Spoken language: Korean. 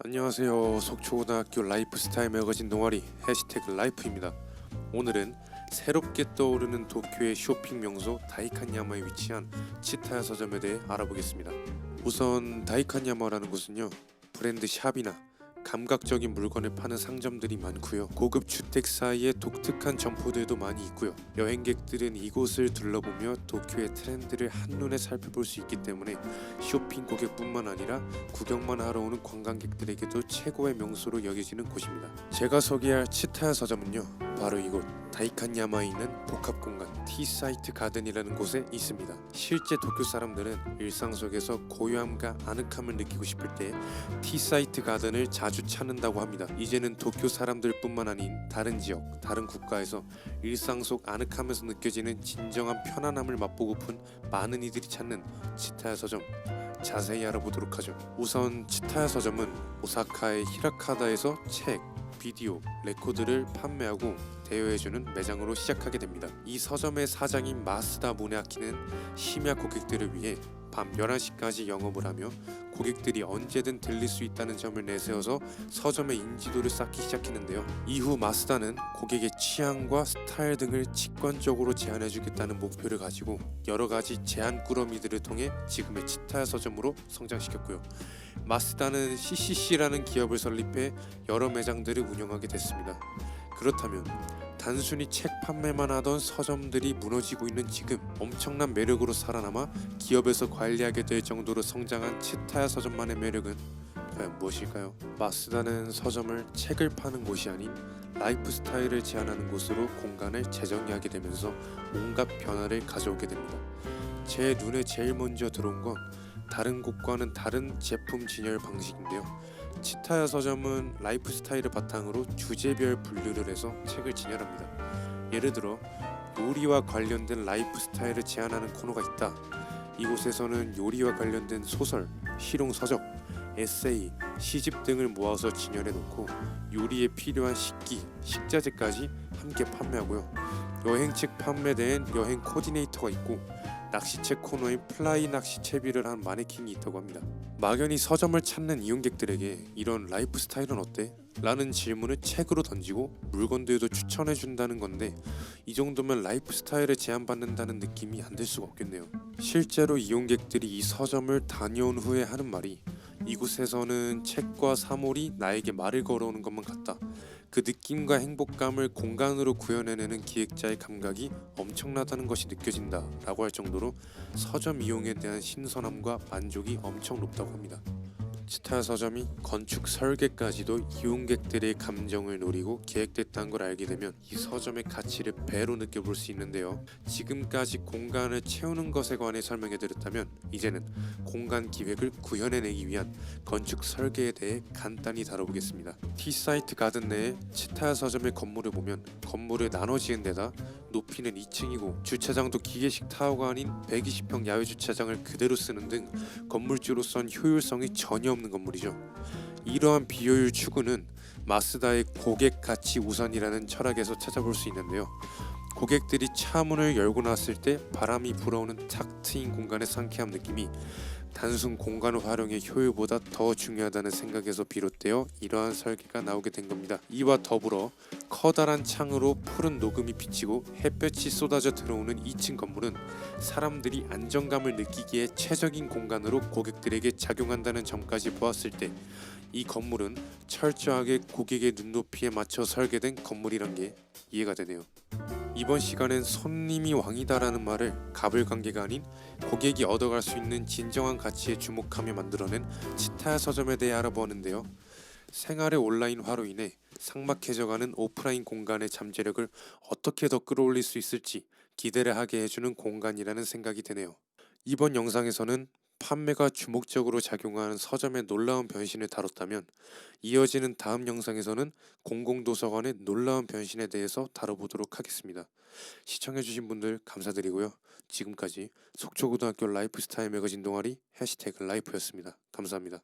안녕하세요. 속초고등학교 라이프스타일 매거진 동아리 해시태그 라이프입니다. 오늘은 새롭게 떠오르는 도쿄의 쇼핑 명소 다이칸야마에 위치한 치타야 서점에 대해 알아보겠습니다. 우선 다이칸야마라는 곳은요, 브랜드 샵이나 감각적인 물건을 파는 상점들이 많고요, 고급 주택 사이에 독특한 점포들도 많이 있고요. 여행객들은 이곳을 둘러보며 도쿄의 트렌드를 한눈에 살펴볼 수 있기 때문에 쇼핑 고객뿐만 아니라 구경만 하러 오는 관광객들에게도 최고의 명소로 여겨지는 곳입니다. 제가 소개할 치타야 서점은요, 바로 이곳 다이칸야마에 있는 복합공간 티사이트 가든이라는 곳에 있습니다. 실제 도쿄 사람들은 일상 속에서 고요함과 아늑함을 느끼고 싶을 때 티사이트 가든을 자주 찾는다고 합니다. 이제는 도쿄 사람들뿐만 아닌 다른 지역, 다른 국가에서 일상 속 아늑함에서 느껴지는 진정한 편안함을 맛보고픈 많은 이들이 찾는 치타야 서점, 자세히 알아보도록 하죠. 우선 치타야 서점은 오사카의 히라카다에서 책, 비디오, 레코드를 판매하고 대여해주는 매장으로 시작하게 됩니다. 이 서점의 사장인 마스다 모네아키는 심야 고객들을 위해 밤 11시까지 영업을 하며 고객들이 언제든 들릴 수 있다는 점을 내세워서 서점의 인지도를 쌓기 시작했는데요. 이후 마스다는 고객의 취향과 스타일 등을 직관적으로 제안해주겠다는 목표를 가지고 여러가지 제안 꾸러미들을 통해 지금의 치타야 서점으로 성장시켰고요. 마스다는 CCC라는 기업을 설립해 여러 매장들을 운영하게 됐습니다. 그렇다면 단순히 책 판매만 하던 서점들이 무너지고 있는 지금 엄청난 매력으로 살아남아 기업에서 관리하게 될 정도로 성장한 치타야 서점만의 매력은 과연 무엇일까요? 마스다는 서점을 책을 파는 곳이 아닌 라이프 스타일을 제안하는 곳으로 공간을 재정의하게 되면서 온갖 변화를 가져오게 됩니다. 제 눈에 제일 먼저 들어온 건 다른 곳과는 다른 제품 진열 방식인데요. 치타야 서점은 라이프 스타일을 바탕으로 주제별 분류를 해서 책을 진열합니다. 예를 들어 요리와 관련된 라이프 스타일을 제안하는 코너가 있다. 이곳에서는 요리와 관련된 소설, 실용 서적, 에세이, 시집 등을 모아서 진열해 놓고 요리에 필요한 식기, 식자재까지 함께 판매하고요. 여행책 판매대엔 여행 코디네이터가 있고 낚시채 코너인 플라이 낚시 채비를 한 마네킹이 있다고 합니다. 막연히 서점을 찾는 이용객들에게 이런 라이프 스타일은 어때? 라는 질문을 책으로 던지고 물건들도 추천해준다는 건데, 이 정도면 라이프 스타일을 제안받는다는 느낌이 안 들 수가 없겠네요. 실제로 이용객들이 이 서점을 다녀온 후에 하는 말이, 이곳에서는 책과 사물이 나에게 말을 걸어오는 것만 같다. 그 느낌과 행복감을 공간으로 구현해내는 기획자의 감각이 엄청나다는 것이 느껴진다 라고 할 정도로 서점 이용에 대한 신선함과 만족이 엄청 높다고 합니다. 치타야 서점이 건축 설계까지도 이용객들의 감정을 노리고 계획됐다는 걸 알게 되면 이 서점의 가치를 배로 느껴볼 수 있는데요. 지금까지 공간을 채우는 것에 관해 설명해 드렸다면 이제는 공간 기획을 구현해내기 위한 건축 설계에 대해 간단히 다뤄보겠습니다. 티사이트 가든 내에 치타야 서점의 건물을 보면 건물을 나눠 지은 데다 높이는 2층이고 주차장도 기계식 타워가 아닌 120평 야외 주차장을 그대로 쓰는 등 건물주로선 효율성이 전혀 없는 건물이죠. 이러한 비효율 추구는 마스다의 고객 가치 우선이라는 철학에서 찾아볼 수 있는데요. 고객들이 차 문을 열고 나왔을 때 바람이 불어오는 탁 트인 공간의 상쾌함 느낌이 단순 공간 활용의 효율보다 더 중요하다는 생각에서 비롯되어 이러한 설계가 나오게 된 겁니다. 이와 더불어 커다란 창으로 푸른 녹음이 비치고 햇볕이 쏟아져 들어오는 2층 건물은 사람들이 안정감을 느끼기에 최적인 공간으로 고객들에게 작용한다는 점까지 보았을 때 이 건물은 철저하게 고객의 눈높이에 맞춰 설계된 건물이란 게 이해가 되네요. 이번 시간엔 손님이 왕이다라는 말을 가불관계가 아닌 고객이 얻어갈 수 있는 진정한 가치에 주목하며 만들어낸 치타야 서점에 대해 알아보았는데요. 생활의 온라인화로 인해 삭막해져가는 오프라인 공간의 잠재력을 어떻게 더 끌어올릴 수 있을지 기대를 하게 해주는 공간이라는 생각이 드네요. 이번 영상에서는 판매가 주목적으로 작용하는 서점의 놀라운 변신을 다뤘다면, 이어지는 다음 영상에서는 공공도서관의 놀라운 변신에 대해서 다뤄보도록 하겠습니다. 시청해주신 분들 감사드리고요. 지금까지 속초고등학교 라이프스타일 매거진 동아리 해시태그 라이프였습니다. 감사합니다.